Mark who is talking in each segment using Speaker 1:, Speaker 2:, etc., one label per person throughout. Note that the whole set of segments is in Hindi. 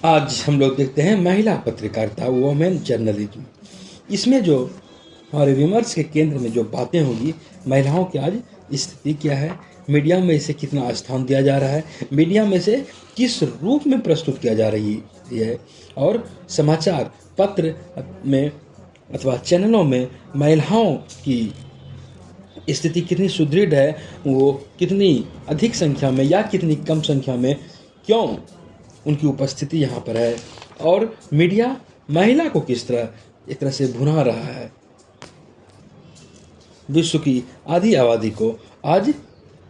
Speaker 1: आज हम लोग देखते हैं महिला पत्रकारिता, वोमेन जर्नलिज्म। इसमें जो हमारे विमर्श के केंद्र में जो बातें होगी, महिलाओं की आज स्थिति क्या है, मीडिया में इसे कितना स्थान दिया जा रहा है, मीडिया में से किस रूप में प्रस्तुत किया जा रही है, और समाचार पत्र में अथवा चैनलों में महिलाओं की स्थिति कितनी सुदृढ़ है, वो कितनी अधिक संख्या में या कितनी कम संख्या में क्यों उनकी उपस्थिति यहाँ पर है, और मीडिया महिला को किस तरह एक तरह से भुना रहा है। विश्व की आधी आबादी को आज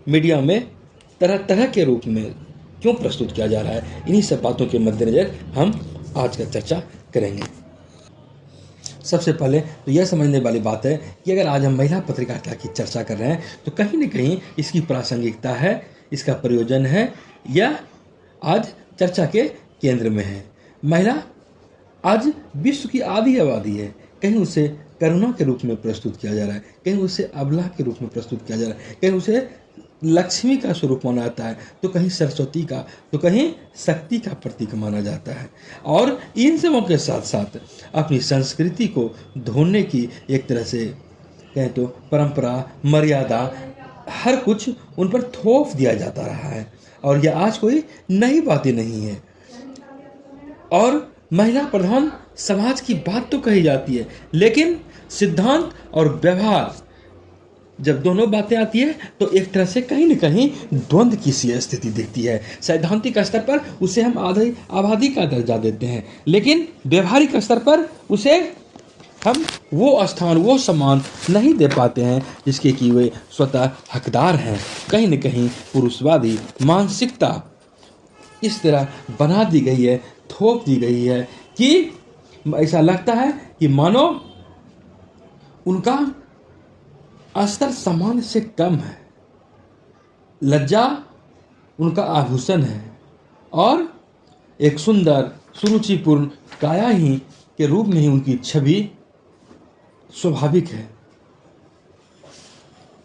Speaker 1: मीडिया में तरह तरह के रूप में क्यों प्रस्तुत किया जा रहा है, इन्हीं सब बातों के मद्देनज़र हम आज का चर्चा करेंगे। सबसे पहले तो यह समझने वाली बात है कि अगर आज हम महिला पत्रकारिता की चर्चा कर रहे हैं तो कहीं न कहीं इसकी प्रासंगिकता है, इसका प्रयोजन है, या आज चर्चा के केंद्र में है। महिला आज विश्व की आधी आबादी है, कहीं उसे करुणा के रूप में प्रस्तुत किया जा रहा है, कहीं उसे अबला के रूप में प्रस्तुत किया जा रहा है, कहीं उसे लक्ष्मी का स्वरूप माना जाता है, तो कहीं सरस्वती का, तो कहीं शक्ति का प्रतीक माना जाता है। और इन सबों के साथ साथ अपनी संस्कृति को ढूंढने की एक तरह से कहें तो परंपरा, मर्यादा, हर कुछ उन पर थोप दिया जाता रहा है, और यह आज कोई नई बातें नहीं है। और महिला प्रधान समाज की बात तो कही जाती है, लेकिन सिद्धांत और व्यवहार जब दोनों बातें आती है तो एक तरह से कहीं न कहीं द्वंद्व की सी स्थिति दिखती है। सैद्धांतिक स्तर पर उसे हम आधी आबादी का दर्जा देते हैं, लेकिन व्यवहारिक स्तर पर उसे हम वो स्थान, वो सम्मान नहीं दे पाते हैं जिसके कि वे स्वतः हकदार हैं। कहीं न कहीं पुरुषवादी मानसिकता इस तरह बना दी गई है, थोप दी गई है कि ऐसा लगता है कि मानो उनका स्तर सामान्य से कम है, लज्जा उनका आभूषण है, और एक सुंदर सुरुचिपूर्ण काया ही के रूप में ही उनकी छवि स्वाभाविक है।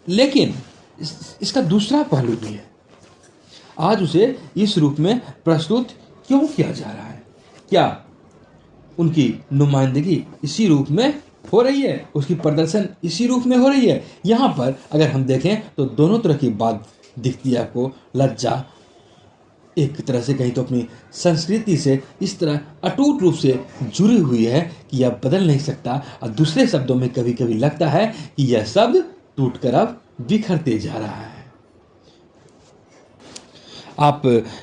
Speaker 1: लेकिन इसका दूसरा पहलू भी है। आज उसे इस रूप में प्रस्तुत क्यों किया जा रहा है? क्या उनकी नुमाइंदगी इसी रूप में हो रही है, उसकी प्रदर्शन इसी रूप में हो रही है? यहाँ पर अगर हम देखें तो दोनों तरह की बात दिखती है आपको। लज्जा एक तरह से कहीं तो अपनी संस्कृति से इस तरह अटूट रूप से जुड़ी हुई है कि यह बदल नहीं सकता, और दूसरे शब्दों में कभी कभी लगता है कि यह शब्द टूटकर अब बिखरते जा रहा है। आप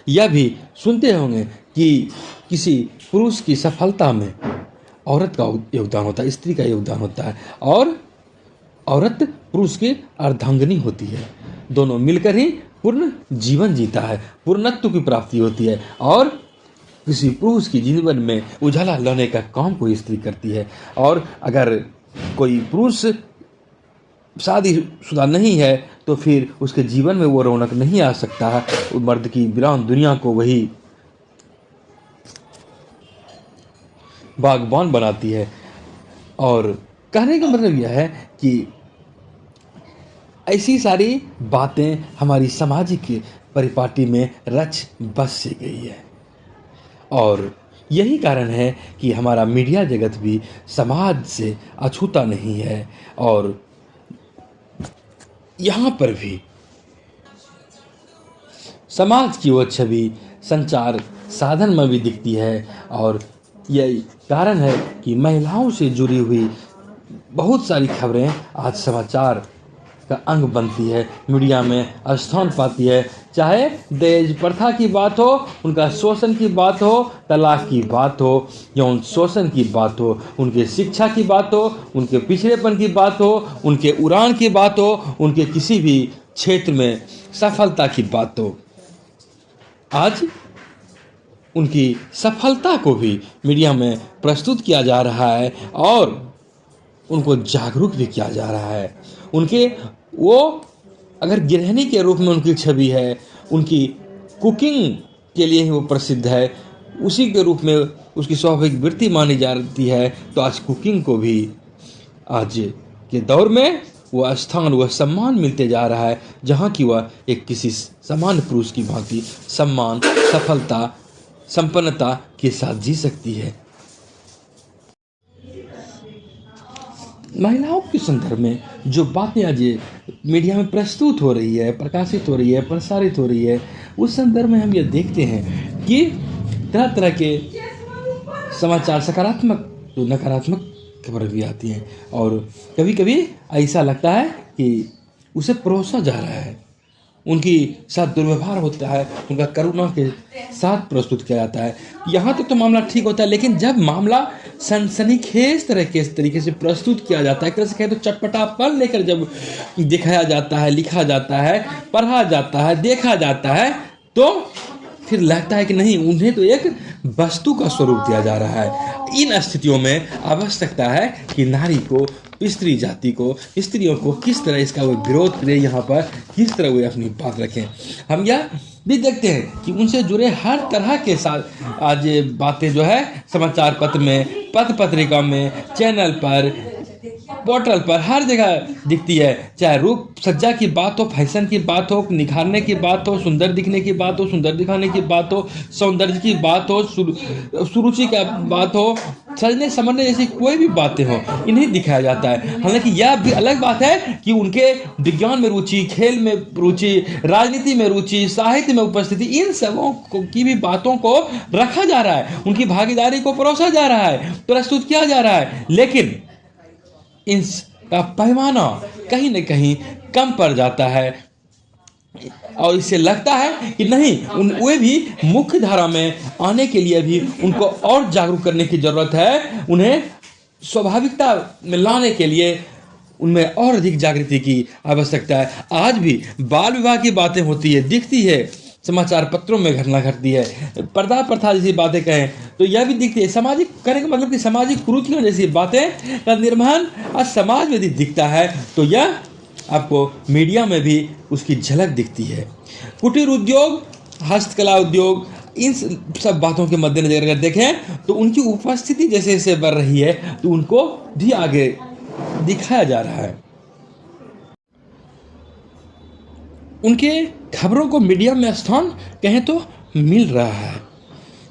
Speaker 1: यह भी सुनते होंगे कि किसी पुरुष की सफलता में औरत का योगदान होता है, स्त्री का योगदान होता है, और औरत पुरुष की अर्धांगिनी होती है। दोनों मिलकर ही पूर्ण जीवन जीता है, पूर्णत्व की प्राप्ति होती है, और किसी पुरुष की जीवन में उजाला लाने का काम कोई स्त्री करती है। और अगर कोई पुरुष शादीशुदा नहीं है तो फिर उसके जीवन में वो रौनक नहीं आ सकता है। मर्द की वीरान दुनिया को वही बागबान बनाती है। और कहने का मतलब यह है कि ऐसी सारी बातें हमारी सामाजिक परिपाटी में रच बस सी गई है, और यही कारण है कि हमारा मीडिया जगत भी समाज से अछूता नहीं है। और यहाँ पर भी समाज की वो छवि संचार साधन में भी दिखती है, और यही कारण है कि महिलाओं से जुड़ी हुई बहुत सारी खबरें आज समाचार का अंग बनती है, मीडिया में स्थान पाती है। चाहे दहेज प्रथा की बात हो, उनका शोषण की बात हो, तलाक की बात हो, यौन शोषण की बात हो, उनके शिक्षा की बात हो, उनके पिछड़ेपन की बात हो, उनके उड़ान की बात हो, उनके किसी भी क्षेत्र में सफलता की बात हो, आज उनकी सफलता को भी मीडिया में प्रस्तुत किया जा रहा है, और उनको जागरूक भी किया जा रहा है। उनके वो अगर गृहिणी के रूप में उनकी छवि है, उनकी कुकिंग के लिए ही वो प्रसिद्ध है, उसी के रूप में उसकी स्वाभाविक वृत्ति मानी जाती है, तो आज कुकिंग को भी आज के दौर में वह स्थान, वह सम्मान मिलते जा रहा है, जहाँ की वह एक किसी सामान्य पुरुष की भांति सम्मान, सफलता संपन्नता के साथ जी सकती है। महिलाओं के संदर्भ में जो बातें आज मीडिया में प्रस्तुत हो रही है, प्रकाशित हो रही है, प्रसारित हो रही है, उस संदर्भ में हम ये देखते हैं कि तरह तरह के समाचार सकारात्मक तो नकारात्मक खबर भी आती हैं, और कभी कभी ऐसा लगता है कि उसे परोसा जा रहा है, उनकी साथ दुर्व्यवहार होता है, उनका करुणा के साथ प्रस्तुत किया जाता है। यहाँ तक तो मामला ठीक होता है, लेकिन जब मामला सनसनीखेज तरीके से प्रस्तुत किया जाता है, एक तरह से कहें तो चटपटापन लेकर जब दिखाया जाता है, लिखा जाता है, पढ़ा जाता है, देखा जाता है, तो फिर लगता है कि नहीं, उन्हें तो एक वस्तु का स्वरूप दिया जा रहा है। इन स्थितियों में आवश्यकता है कि नारी को, स्त्री जाति को, स्त्रियों को किस तरह इसका वो विरोध करें, यहाँ पर किस तरह वे अपनी बात रखें। हम यह भी देखते हैं कि उनसे जुड़े हर तरह के साथ आज बातें जो है समाचार पत्र में, पत्र पत्रिका में, चैनल पर, पोर्टल पर, हर जगह दिखती है। चाहे रूप सज्जा की बात हो, फैशन की बात हो, निखारने की बात हो, सुंदर दिखने की बात हो, सुंदर दिखाने की बात हो, सौंदर्य की बात हो, सुरुचि की बात हो, सजने समझने जैसी कोई भी बातें हो, इन्हें दिखाया जाता है। हालांकि यह भी अलग बात है कि उनके विज्ञान में रुचि, खेल में रुचि, राजनीति में रुचि, साहित्य में उपस्थिति, इन सबों की भी बातों को रखा जा रहा है, उनकी भागीदारी को परोसा जा रहा है, प्रस्तुत किया जा रहा है, लेकिन इनका पैमाना कहीं न कहीं कम पड़ जाता है, और इससे लगता है कि नहीं, वे भी मुख्य धारा में आने के लिए भी उनको और जागरूक करने की ज़रूरत है। उन्हें स्वाभाविकता में लाने के लिए उनमें और अधिक जागृति की आवश्यकता है। आज भी बाल विवाह की बातें होती है, दिखती है, समाचार पत्रों में घटना घटती है, पर्दा प्रथा जैसी बातें कहें तो यह भी दिखती है। सामाजिक करने का मतलब कि सामाजिक कुरीतियों जैसी बातें का निर्माण आज समाज में यदि दिखता है तो यह आपको मीडिया में भी उसकी झलक दिखती है। कुटीर उद्योग, हस्तकला उद्योग, इन सब बातों के मद्देनजर अगर देखें तो उनकी उपस्थिति जैसे जैसे बढ़ रही है तो उनको भी आगे दिखाया जा रहा है। उनके खबरों को मीडिया में स्थान कहें तो मिल रहा है,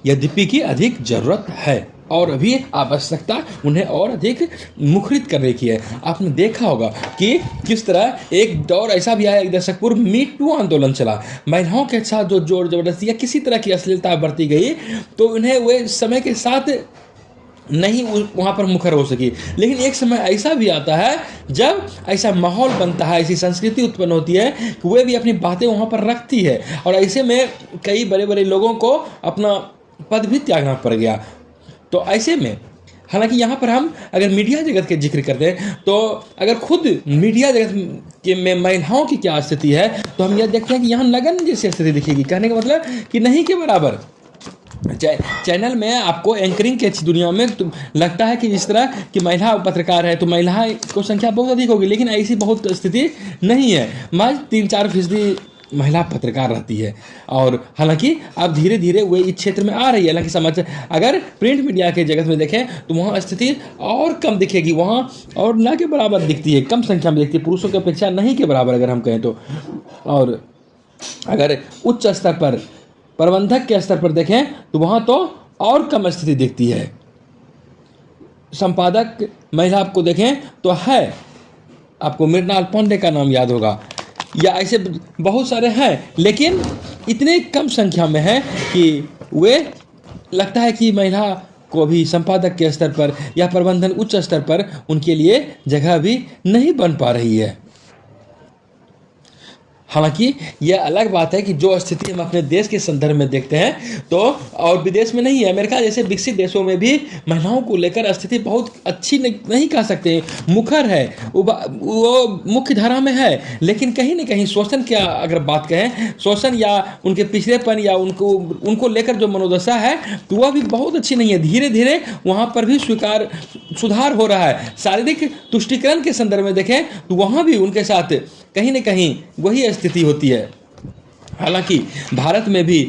Speaker 1: यद्यपि की अधिक जरूरत है और अभी आवश्यकता उन्हें और अधिक मुखरित करने की है। आपने देखा होगा कि किस तरह एक दौर ऐसा भी आया, एक दशक पूर्व मी टू आंदोलन चला, महिलाओं के साथ जो जोर जबरदस्ती या किसी तरह की अश्लीलता बरती गई तो उन्हें वे समय के साथ नहीं वहाँ पर मुखर हो सकी। लेकिन एक समय ऐसा भी आता है जब ऐसा माहौल बनता है, ऐसी संस्कृति उत्पन्न होती है कि वे भी अपनी बातें वहाँ पर रखती है, और ऐसे में कई बड़े बड़े लोगों को अपना पद भी त्यागना पड़ गया। तो ऐसे में हालांकि यहाँ पर हम अगर मीडिया जगत के जिक्र करते हैं तो अगर खुद मीडिया जगत के में महिलाओं की क्या स्थिति है तो हम यह देखते हैं कि यहाँ नगण्य जैसी स्थिति दिखेगी। कहने का मतलब कि नहीं के बराबर। चैनल में आपको एंकरिंग के दुनिया में लगता है कि जिस तरह की महिला पत्रकार है तो महिला को संख्या बहुत अधिक होगी, लेकिन ऐसी बहुत स्थिति नहीं है। महज 3-4% महिला पत्रकार रहती है, और हालांकि अब धीरे धीरे वे इस क्षेत्र में आ रही है। हालांकि समाचार अगर प्रिंट मीडिया के जगत में देखें तो वहाँ स्थिति और कम दिखेगी, वहाँ और ना के बराबर दिखती है, कम संख्या में दिखती है, पुरुषों की अपेक्षा नहीं के बराबर अगर हम कहें तो। और अगर उच्च स्तर पर प्रबंधक के स्तर पर देखें तो वहाँ तो और कम स्थिति दिखती है। संपादक महिला आपको देखें तो है, आपको मृणाल पांडे का नाम याद होगा, या ऐसे बहुत सारे हैं, लेकिन इतने कम संख्या में है कि वे लगता है कि महिला को भी संपादक के स्तर पर या प्रबंधन उच्च स्तर पर उनके लिए जगह भी नहीं बन पा रही है। हालांकि यह अलग बात है कि जो स्थिति हम अपने देश के संदर्भ में देखते हैं तो और विदेश में नहीं है। अमेरिका जैसे विकसित देशों में भी महिलाओं को लेकर स्थिति बहुत अच्छी नहीं कह सकते, मुखर है, वो मुख्य धारा में है, लेकिन कहीं न कहीं शोषण क्या अगर बात कहें, शोषण या उनके पिछड़ेपन या उनको लेकर जो मनोदशा है तो वह भी बहुत अच्छी नहीं है। धीरे धीरे वहाँ पर भी सुधार हो रहा है। शारीरिक तुष्टिकरण के संदर्भ में देखें तो वहाँ भी उनके साथ कहीं न कहीं वही स्थिति होती है। हालांकि भारत में भी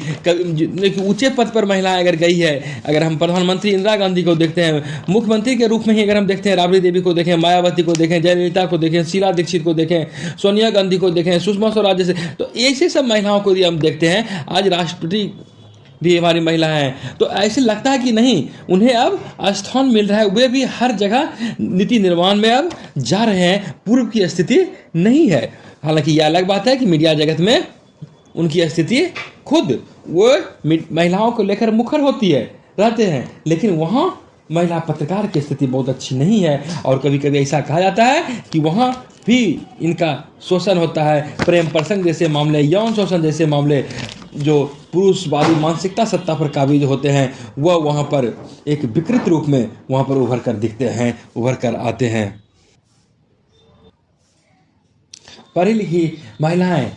Speaker 1: ऊंचे पद पर महिलाएं अगर गई है, अगर हम प्रधानमंत्री इंदिरा गांधी को देखते हैं, मुख्यमंत्री के रूप में ही अगर हम देखते हैं राबड़ी देवी को देखें, मायावती को देखें, जयललिता को देखें, शीला दीक्षित को देखें, सोनिया गांधी को देखें, सुषमा स्वराज जैसे, तो ऐसे सब महिलाओं को यदि हम देखते हैं आज राष्ट्रपति भी हमारी महिलाएं हैं, तो ऐसे लगता है कि नहीं, उन्हें अब स्थान मिल रहा है, वे भी हर जगह नीति निर्माण में अब जा रहे हैं। पूर्व की स्थिति नहीं है। हालांकि यह अलग बात है कि मीडिया जगत में उनकी स्थिति खुद वो महिलाओं को लेकर मुखर होती है, रहते हैं, लेकिन वहाँ महिला पत्रकार की स्थिति बहुत अच्छी नहीं है। और कभी कभी ऐसा कहा जाता है कि वहाँ भी इनका शोषण होता है। प्रेम प्रसंग जैसे मामले, यौन शोषण जैसे मामले, जो पुरुषवादी मानसिकता सत्ता पर काबिज होते हैं, वह वहाँ पर एक विकृत रूप में वहाँ पर उभर कर दिखते हैं, उभर कर आते हैं। पढ़ी लिखी महिलाएं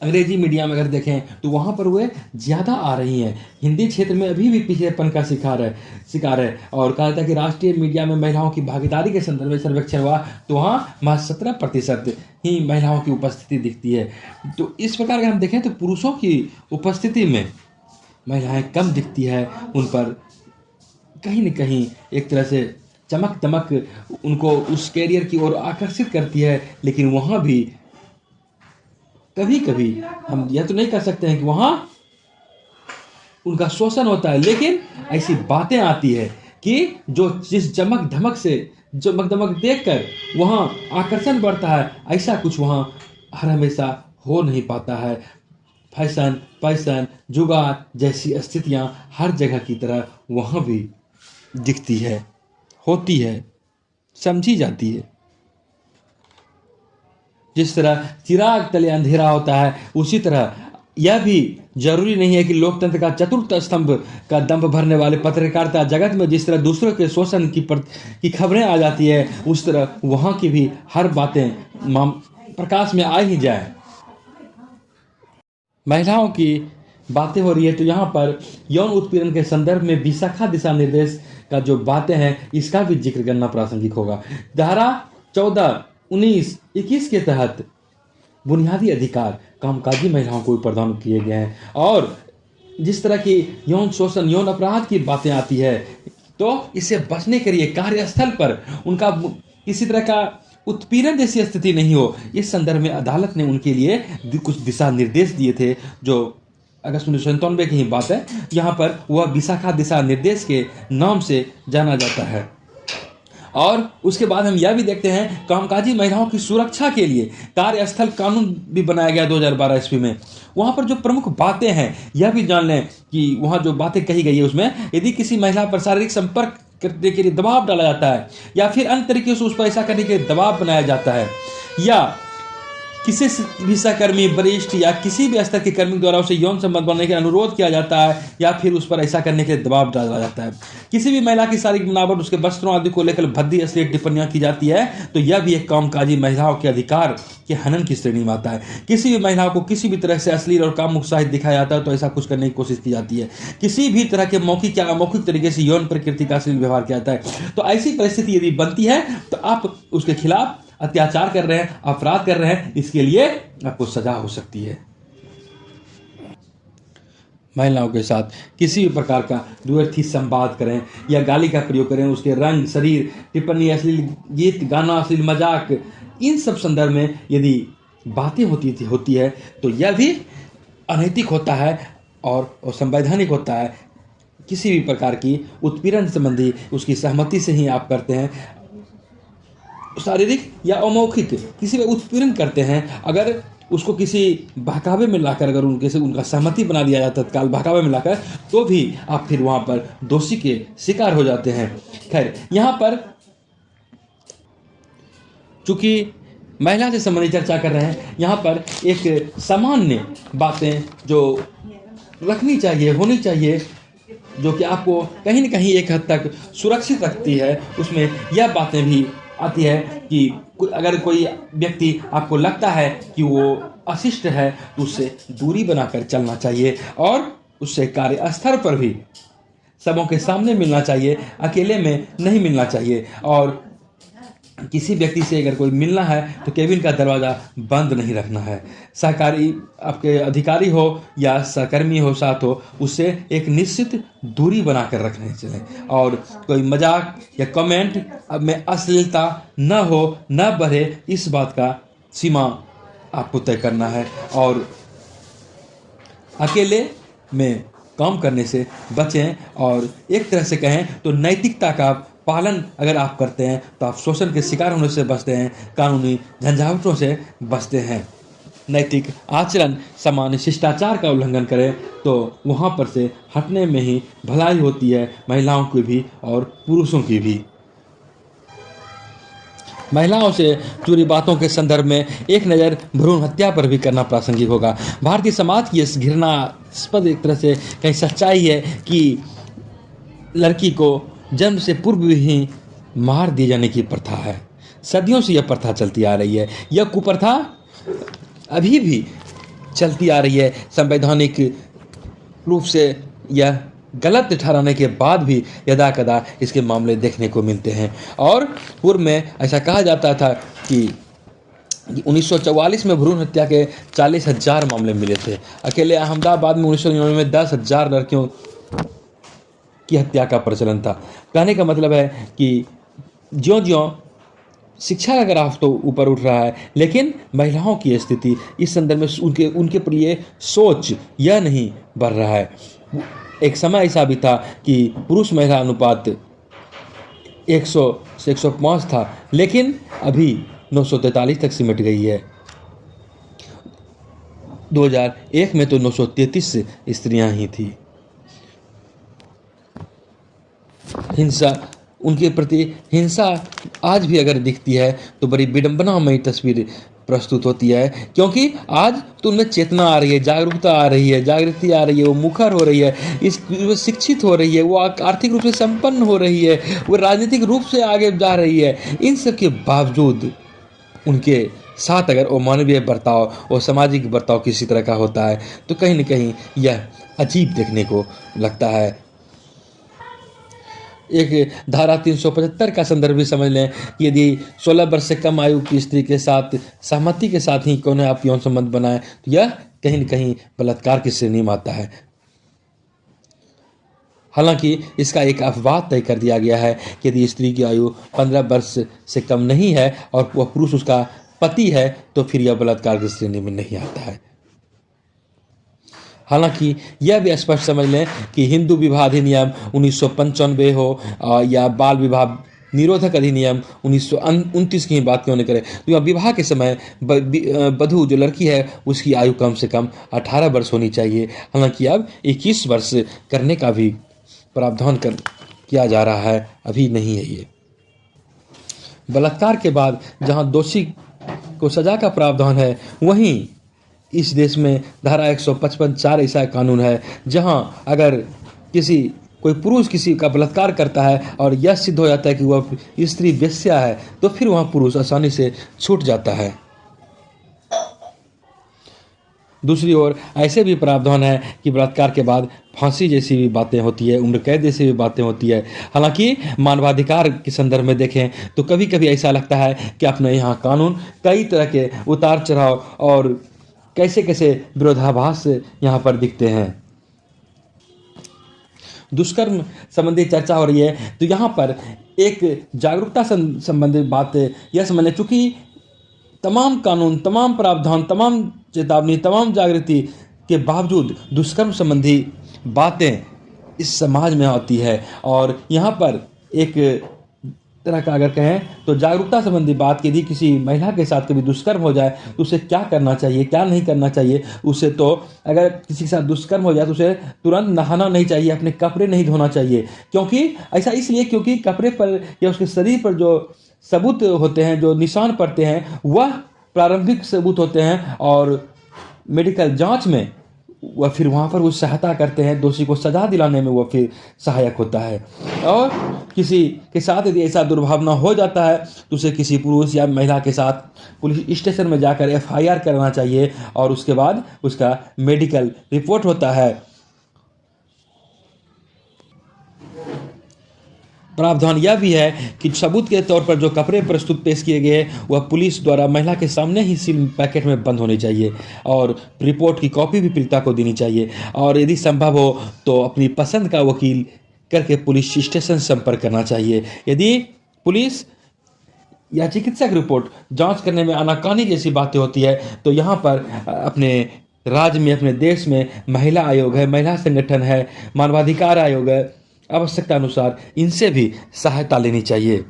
Speaker 1: अंग्रेजी मीडिया में अगर देखें तो वहाँ पर वे ज़्यादा आ रही हैं। हिंदी क्षेत्र में अभी भी पिछड़ेपन का शिकार है। और कहा था कि राष्ट्रीय मीडिया में महिलाओं की भागीदारी के संदर्भ में सर्वेक्षण हुआ तो वहाँ मात्र 17% ही महिलाओं की उपस्थिति दिखती है। तो इस प्रकार अगर हम देखें तो पुरुषों की उपस्थिति में महिलाएं कम दिखती है। उन पर कहीं न कहीं एक तरह से चमक दमक उनको उस कैरियर की ओर आकर्षित करती है, लेकिन वहाँ भी कभी कभी हम यह तो नहीं कर सकते हैं कि वहाँ उनका शोषण होता है, लेकिन ऐसी बातें आती है कि जो जिस चमक धमक देखकर वहाँ आकर्षण बढ़ता है, ऐसा कुछ वहाँ हर हमेशा हो नहीं पाता है। फैशन जुगाड़ जैसी स्थितियाँ हर जगह की तरह वहाँ भी दिखती है, होती है, समझी जाती है। जिस तरह चिराग तले अंधेरा होता है, उसी तरह यह भी जरूरी नहीं है कि लोकतंत्र का चतुर्थ स्तंभ का दंभ भरने वाले पत्रकारिता जगत में जिस तरह दूसरों के शोषण की खबरें आ जाती है, उस तरह वहाँ की भी हर बातें प्रकाश में आ ही जाए। महिलाओं की बातें हो रही है तो यहाँ पर यौन उत्पीड़न के संदर्भ में विशाखा दिशा निर्देश का जो बातें हैं, इसका भी जिक्र करना प्रासंगिक होगा। धारा 14, 19, 21 के तहत बुनियादी अधिकार कामकाजी महिलाओं को प्रदान किए गए हैं। और जिस तरह की यौन शोषण, यौन अपराध की बातें आती है, तो इससे बचने के लिए कार्यस्थल पर उनका किसी तरह का उत्पीड़न जैसी स्थिति नहीं हो, इस संदर्भ में अदालत ने उनके लिए कुछ दिशा निर्देश दिए थे, जो अगस्त 1997 की ही बात है। यहाँ पर वह विशाखा दिशा निर्देश के नाम से जाना जाता है। और उसके बाद हम यह भी देखते हैं कामकाजी महिलाओं की सुरक्षा के लिए कार्यस्थल कानून भी बनाया गया 2012 ईस्वी में। वहाँ पर जो प्रमुख बातें हैं यह भी जान लें कि वहाँ जो बातें कही गई है उसमें, यदि किसी महिला पर शारीरिक संपर्क करने के लिए दबाव डाला जाता है या फिर अन्य तरीके से उस पर ऐसा करने के लिए दबाव बनाया जाता है, या किसी भी सहकर्मी, वरिष्ठ या किसी भी स्तर के कर्मी द्वारा उसे यौन संबंध बनाने का अनुरोध किया जाता है या फिर उस पर ऐसा करने के लिए दबाव डाला जाता है, किसी भी महिला की शारीरिक बनावट, उसके वस्त्रों आदि को लेकर भद्दी अश्लील टिप्पणियां की जाती है, तो यह भी एक कामकाजी महिलाओं के अधिकार के हनन की श्रेणी में आता है। किसी भी महिला को किसी भी तरह से अश्लील और कामुक साहित्य दिखाया जाता है तो ऐसा कुछ करने की कोशिश की जाती है। किसी भी तरह के मौखिक या अमौखिक तरीके से यौन प्रकृति का अश्लील व्यवहार किया जाता है, तो ऐसी परिस्थिति यदि बनती है तो आप उसके खिलाफ अत्याचार कर रहे हैं, अपराध कर रहे हैं, इसके लिए आपको सजा हो सकती है। महिलाओं के साथ किसी भी प्रकार का द्व्यर्थी संवाद करें या गाली का प्रयोग करें, उसके रंग, शरीर, टिप्पणी, अश्लील गीत, गाना, अश्लील मजाक, इन सब संदर्भ में यदि बातें होती है तो यह भी अनैतिक होता है और संवैधानिक होता है। किसी भी प्रकार की उत्पीड़न संबंधी उसकी सहमति से ही आप करते हैं, शारीरिक या अमौखिक किसी भी उत्पीड़न करते हैं, अगर उसको किसी बहकावे में लाकर अगर उनका सहमति बना दिया जाता है तत्काल बहकावे में लाकर, तो भी आप फिर वहाँ पर दोषी के शिकार हो जाते हैं। खैर, यहाँ पर चूंकि महिला से संबंधित चर्चा कर रहे हैं, यहाँ पर एक सामान्य बातें जो रखनी चाहिए, होनी चाहिए, जो कि आपको कहीं न कहीं एक हद तक सुरक्षित रखती है, उसमें यह बातें भी आती है कि अगर कोई व्यक्ति आपको लगता है कि वो अशिष्ट है तो उससे दूरी बनाकर चलना चाहिए और उससे कार्यस्थल पर भी सबों के सामने मिलना चाहिए, अकेले में नहीं मिलना चाहिए। और किसी व्यक्ति से अगर कोई मिलना है तो केबिन का दरवाज़ा बंद नहीं रखना है। सहकारी आपके अधिकारी हो या सहकर्मी हो साथ हो, उससे एक निश्चित दूरी बनाकर रखने चलें और कोई मजाक या कमेंट में अश्लीलता न हो, न बढ़े, इस बात का सीमा आपको तय करना है। और अकेले में काम करने से बचें। और एक तरह से कहें तो नैतिकता का पालन अगर आप करते हैं तो आप शोषण के शिकार होने से बचते हैं, कानूनी झंझावटों से बचते हैं। नैतिक आचरण सामान्य शिष्टाचार का उल्लंघन करें तो वहाँ पर से हटने में ही भलाई होती है, महिलाओं की भी और पुरुषों की भी। महिलाओं से जुड़ी बातों के संदर्भ में एक नज़र भ्रूण हत्या पर भी करना प्रासंगिक होगा। भारतीय समाज की इस घृणास्पद एक तरह से कहीं सच्चाई है कि लड़की को जन्म से पूर्व ही मार दिए जाने की प्रथा है। सदियों से यह प्रथा चलती आ रही है। यह कुप्रथा अभी भी चलती आ रही है। संवैधानिक रूप से यह गलत ठहराने के बाद भी यदा कदा इसके मामले देखने को मिलते हैं। और पूर्व में ऐसा कहा जाता था कि 1944 में भ्रूण हत्या के 40,000 मामले मिले थे। अकेले अहमदाबाद में 1999 में 10,000 लड़कियों की हत्या का प्रचलन था। कहने का मतलब है कि ज्यों-ज्यों शिक्षा का ग्राफ तो ऊपर उठ रहा है, लेकिन महिलाओं की स्थिति इस संदर्भ में उनके लिए सोच यह नहीं बढ़ रहा है। एक समय ऐसा भी था कि पुरुष महिला अनुपात 100 से 105 था, लेकिन अभी 943 तक सिमट गई है। 2001 में तो 933 स्त्रियां ही थी। हिंसा, उनके प्रति हिंसा आज भी अगर दिखती है तो बड़ी विडंबनामयी तस्वीर प्रस्तुत होती है, क्योंकि आज तो उनमें चेतना आ रही है, जागरूकता आ रही है, जागृति आ रही है, वो मुखर हो रही है, वो शिक्षित हो रही है, वो आर्थिक रूप से संपन्न हो रही है, वो राजनीतिक रूप से आगे जा रही है। इन सब के बावजूद उनके साथ अगर वो मानवीय बर्ताव और सामाजिक बर्ताव किसी तरह का होता है तो कहीं न कहीं यह अजीब देखने को लगता है। एक धारा 375 का संदर्भ भी समझ लें कि यदि 16 वर्ष से कम आयु की स्त्री के साथ सहमति के साथ ही कौन आप यौन संबंध बनाएं तो यह कहीं न कहीं बलात्कार की श्रेणी में आता है। हालांकि इसका एक अपवाद तय कर दिया गया है कि यदि स्त्री की आयु 15 वर्ष से कम नहीं है और वह पुरुष उसका पति है तो फिर यह बलात्कार की श्रेणी में नहीं आता है। हालांकि यह भी स्पष्ट समझ लें कि हिंदू विवाह अधिनियम 1995 हो या बाल विवाह निरोधक अधिनियम 1929 की बात क्यों न करें तो यह विवाह के समय वधू जो लड़की है उसकी आयु कम से कम 18 वर्ष होनी चाहिए। हालांकि अब 21 वर्ष करने का भी प्रावधान किया जा रहा है, अभी नहीं है ये। बलात्कार के बाद जहां दोषी को सजा का प्रावधान है, वहीं इस देश में धारा 155(4) ऐसा कानून है जहां अगर कोई पुरुष किसी का बलात्कार करता है और यह सिद्ध हो जाता है कि वह स्त्री वेश्या है तो फिर वह पुरुष आसानी से छूट जाता है। दूसरी ओर ऐसे भी प्रावधान है कि बलात्कार के बाद फांसी जैसी भी बातें होती है, उम्र कैद जैसी भी बातें होती है। हालांकि मानवाधिकार के संदर्भ में देखें तो कभी कभी ऐसा लगता है कि अपने यहाँ कानून कई तरह के उतार चढ़ाव और कैसे कैसे विरोधाभास यहाँ पर दिखते हैं। दुष्कर्म संबंधी चर्चा हो रही है तो यहाँ पर एक जागरूकता संबंधी बात यह समझ लें, चूँकि तमाम कानून, तमाम प्रावधान, तमाम चेतावनी, तमाम जागृति के बावजूद दुष्कर्म संबंधी बातें इस समाज में होती है। और यहाँ पर एक तरह का अगर कहें तो जागरूकता संबंधी बात, यदि किसी महिला के साथ कभी दुष्कर्म हो जाए तो उसे क्या करना चाहिए, क्या नहीं करना चाहिए। उसे तो अगर किसी के साथ दुष्कर्म हो जाए तो उसे तुरंत नहाना नहीं चाहिए, अपने कपड़े नहीं धोना चाहिए। क्योंकि ऐसा इसलिए क्योंकि कपड़े पर या उसके शरीर पर जो सबूत होते हैं, जो निशान पड़ते हैं, वह प्रारंभिक सबूत होते हैं और मेडिकल जांच में वह फिर वहाँ पर वो सहायता करते हैं, दोषी को सजा दिलाने में वह फिर सहायक होता है। और किसी के साथ यदि ऐसा दुर्भावना हो जाता है तो उसे किसी पुरुष या महिला के साथ पुलिस स्टेशन में जाकर FIR करना चाहिए और उसके बाद उसका मेडिकल रिपोर्ट होता है। प्रावधान यह भी है कि सबूत के तौर पर जो कपड़े प्रस्तुत पेश किए गए वह पुलिस द्वारा महिला के सामने ही सील पैकेट में बंद होने चाहिए और रिपोर्ट की कॉपी भी पीड़िता को देनी चाहिए। और यदि संभव हो तो अपनी पसंद का वकील करके पुलिस स्टेशन संपर्क करना चाहिए। यदि पुलिस या चिकित्सक रिपोर्ट जांच करने में आनाकानी जैसी बातें होती है तो यहाँ पर अपने राज्य में, अपने देश में महिला आयोग है, महिला संगठन है, मानवाधिकार आयोग है, आवश्यकता अनुसार इनसे भी सहायता लेनी चाहिए।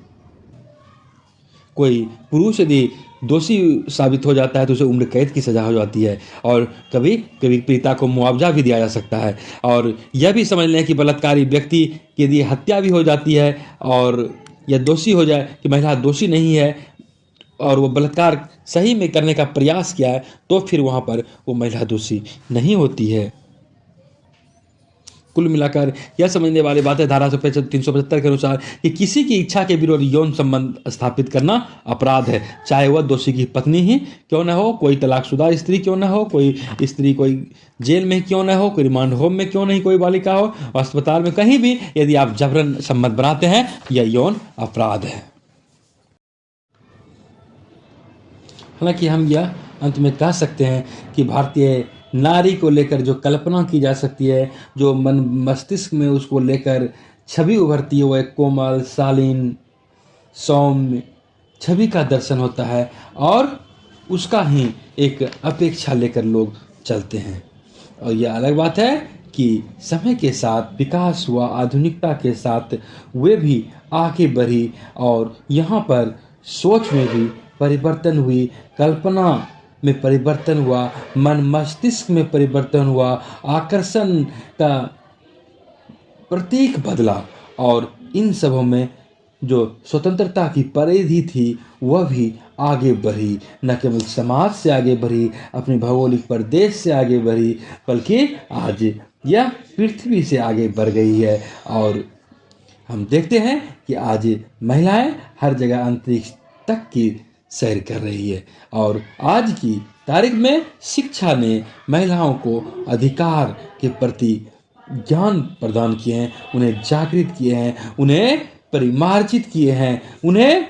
Speaker 1: कोई पुरुष यदि दोषी साबित हो जाता है तो उसे उम्र कैद की सज़ा हो जाती है, और कभी कभी पीड़िता को मुआवजा भी दिया जा सकता है। और यह भी समझ लें कि बलात्कारी व्यक्ति की यदि हत्या भी हो जाती है और यह दोषी हो जाए कि महिला दोषी नहीं है और वो बलात्कार सही में करने का प्रयास किया है, तो फिर वहाँ पर वो महिला दोषी नहीं होती है। कुल मिलाकर यह समझने वाली बात है धारा 375 के अनुसार कि किसी की इच्छा के विरुद्ध यौन संबंध स्थापित करना अपराध है, चाहे वह दोषी की पत्नी ही क्यों न हो, कोई तलाकशुदा स्त्री क्यों न हो, कोई स्त्री कोई जेल में क्यों न हो, कोई रिमांड होम में क्यों नहीं कोई बालिका हो, अस्पताल में कहीं भी यदि आप जबरन संबंध बनाते हैं यह यौन अपराध है। हालांकि हम यह अंत में कह सकते हैं कि भारतीय नारी को लेकर जो कल्पना की जा सकती है, जो मन मस्तिष्क में उसको लेकर छवि उभरती है, वो एक कोमल, शालीन, सौम्य छवि का दर्शन होता है और उसका ही एक अपेक्षा लेकर लोग चलते हैं। और यह अलग बात है कि समय के साथ विकास हुआ, आधुनिकता के साथ वे भी आगे बढ़ी और यहाँ पर सोच में भी परिवर्तन हुई, कल्पना में परिवर्तन हुआ, मन मस्तिष्क में परिवर्तन हुआ, आकर्षण का प्रतीक बदला और इन सबों में जो स्वतंत्रता की परिधि थी वह भी आगे बढ़ी, न केवल समाज से आगे बढ़ी, अपने भौगोलिक प्रदेश से आगे बढ़ी, बल्कि आज यह पृथ्वी से आगे बढ़ गई है। और हम देखते हैं कि आज महिलाएं हर जगह अंतरिक्ष तक की सैर कर रही है और आज की तारीख में शिक्षा ने महिलाओं को अधिकार के प्रति ज्ञान प्रदान किए हैं, उन्हें जागृत किए हैं, उन्हें परिमार्जित किए हैं, उन्हें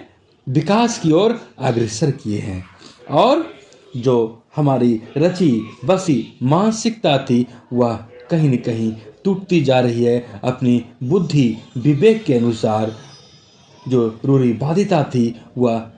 Speaker 1: विकास की ओर अग्रसर किए हैं। और जो हमारी रची बसी मानसिकता थी वह कहीं न कहीं टूटती जा रही है। अपनी बुद्धि विवेक के अनुसार जो रूढ़िवादिता थी वह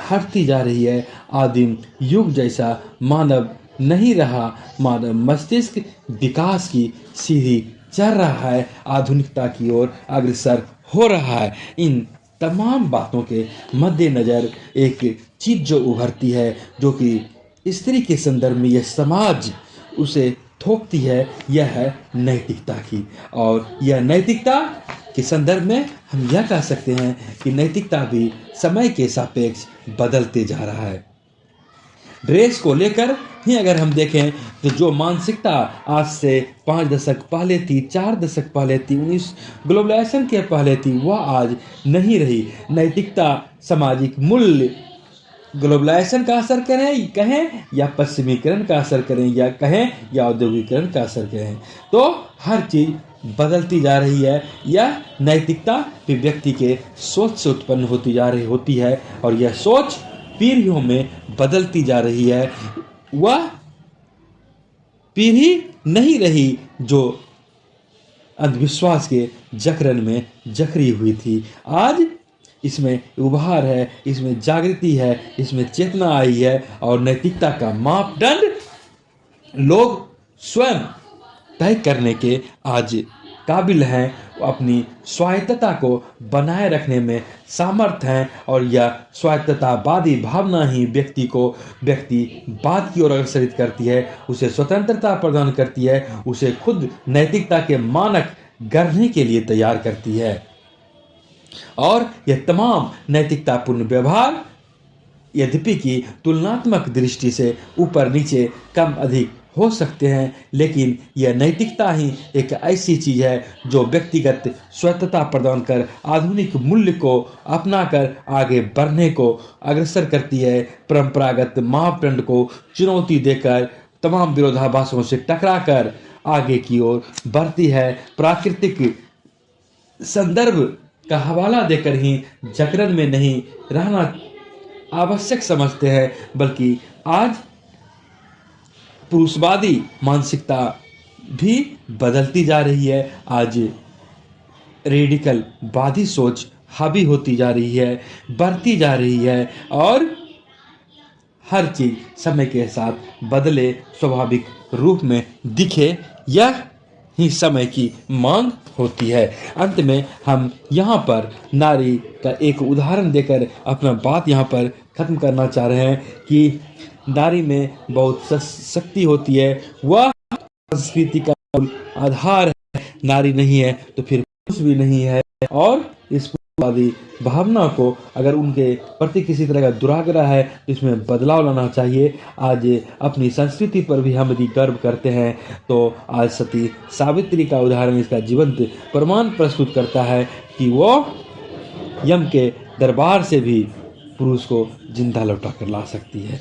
Speaker 1: हटती जा रही है। आदिम युग जैसा मानव नहीं रहा, मानव मस्तिष्क विकास की सीढ़ी चढ़ रहा है, आधुनिकता की ओर अग्रसर हो रहा है। इन तमाम बातों के मद्देनज़र एक चीज़ जो उभरती है, जो कि स्त्री के संदर्भ में यह समाज उसे थोपती है, यह है नैतिकता की। और यह नैतिकता के संदर्भ में हम यह कह सकते हैं कि नैतिकता भी समय के सापेक्ष बदलते जा रहा है। ड्रेस को लेकर ही अगर हम देखें तो जो मानसिकता आज से 5 दशक पहले थी, 4 दशक पहले थी, 19 ग्लोबलाइजेशन के पहले थी, वह आज नहीं रही। नैतिकता, सामाजिक मूल्य ग्लोबलाइजेशन का असर कहें या पश्चिमीकरण का असर करें या कहें या औद्योगिकरण का असर करें, तो हर चीज़ बदलती जा रही है। यह नैतिकता भी व्यक्ति के सोच से उत्पन्न होती है और यह सोच पीढ़ियों में बदलती जा रही है। वह पीढ़ी नहीं रही जो अंधविश्वास के जकड़न में जकड़ी हुई थी। आज इसमें उभार है, इसमें जागृति है, इसमें चेतना आई है और नैतिकता का मापदंड लोग स्वयं तय करने के आज काबिल हैं, अपनी स्वायत्तता को बनाए रखने में सामर्थ हैं। और यह स्वायत्ततावादी भावना ही व्यक्तिवाद की ओर अग्रसरित करती है, उसे स्वतंत्रता प्रदान करती है, उसे खुद नैतिकता के मानक गढ़ने के लिए तैयार करती है। और यह तमाम नैतिकतापूर्ण व्यवहार यद्यपि कि तुलनात्मक दृष्टि से ऊपर नीचे कम अधिक हो सकते हैं, लेकिन यह नैतिकता ही एक ऐसी चीज़ है जो व्यक्तिगत स्वतंत्रता प्रदान कर आधुनिक मूल्य को अपनाकर आगे बढ़ने को अग्रसर करती है। परंपरागत मापदंड को चुनौती देकर तमाम विरोधाभासों से टकराकर आगे की ओर बढ़ती है। प्राकृतिक संदर्भ का हवाला देकर ही जकड़न में नहीं रहना आवश्यक समझते हैं, बल्कि आज पुरुषवादी मानसिकता भी बदलती जा रही है। आज रेडिकल वादी सोच हावी होती जा रही है, बढ़ती जा रही है और हर चीज समय के साथ बदले, स्वाभाविक रूप में दिखे, यह ही समय की मांग होती है। अंत में हम यहाँ पर नारी का एक उदाहरण देकर अपना बात यहाँ पर खत्म करना चाह रहे हैं कि नारी में बहुत शक्ति होती है, वह संस्कृति का आधार है। नारी नहीं है तो फिर पुरुष भी नहीं है। और इस पुरुषवादी भावना को, अगर उनके प्रति किसी तरह का दुराग्रह है तो इसमें बदलाव लाना चाहिए। आज अपनी संस्कृति पर भी हम यदि गर्व करते हैं तो आज सती सावित्री का उदाहरण इसका जीवंत प्रमाण प्रस्तुत करता है कि वो यम के दरबार से भी पुरुष को जिंदा लौटा कर ला सकती है।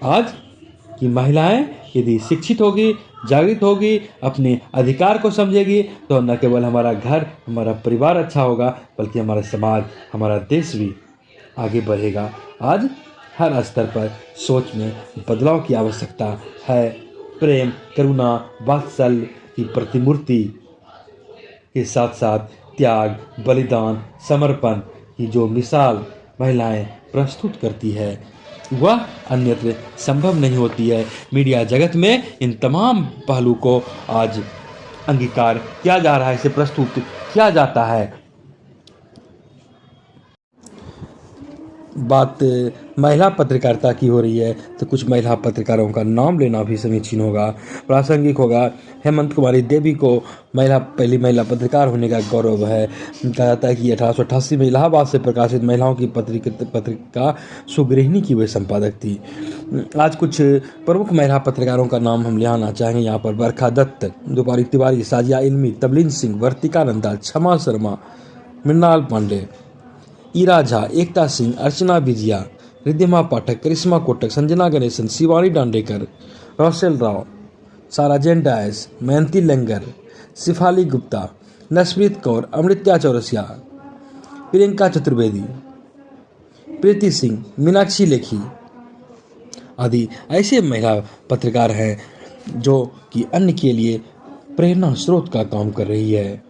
Speaker 1: आज की महिलाएं यदि शिक्षित होगी, जागृत होगी, अपने अधिकार को समझेगी तो न केवल हमारा घर, हमारा परिवार अच्छा होगा, बल्कि हमारा समाज, हमारा देश भी आगे बढ़ेगा। आज हर स्तर पर सोच में बदलाव की आवश्यकता है। प्रेम, करुणा, वात्सल्य की प्रतिमूर्ति के साथ साथ त्याग, बलिदान, समर्पण की जो मिसाल महिलाएं प्रस्तुत करती है वह अन्यत्र संभव नहीं होती है। मीडिया जगत में इन तमाम पहलू को आज अंगीकार किया जा रहा है, इसे प्रस्तुत किया जाता है। बात महिला पत्रकारिता की हो रही है तो कुछ महिला पत्रकारों का नाम लेना भी समीचीन होगा, प्रासंगिक होगा। हेमंत कुमारी देवी को पहली महिला पत्रकार होने का गौरव है। कहा जाता है कि 1888 में इलाहाबाद से प्रकाशित महिलाओं की पत्रिका सुगृहिणी की वे संपादक थी। आज कुछ प्रमुख महिला पत्रकारों का नाम हम लेना चाहेंगे यहाँ पर। बरखा दत्त, दुपारी तिवारी, साजिया इल्मी, तबलीन सिंह, वर्तिका नंदा, क्षमा शर्मा, मृणाल पांडे, ईरा झा, एकता सिंह, अर्चना विजया, रिद्धिमा पाठक, करिश्मा कोटक, संजना गणेशन, शिवानी डांडेकर, रोशेल राव, सारा जैन डायस, मयंती लंगर, शिफाली गुप्ता, नस्प्रीत कौर, अमृत्या चौरसिया, प्रियंका चतुर्वेदी, प्रीति सिंह, मीनाक्षी लेखी आदि ऐसे महिला पत्रकार हैं जो कि अन्य के लिए प्रेरणा स्रोत का काम कर रही है।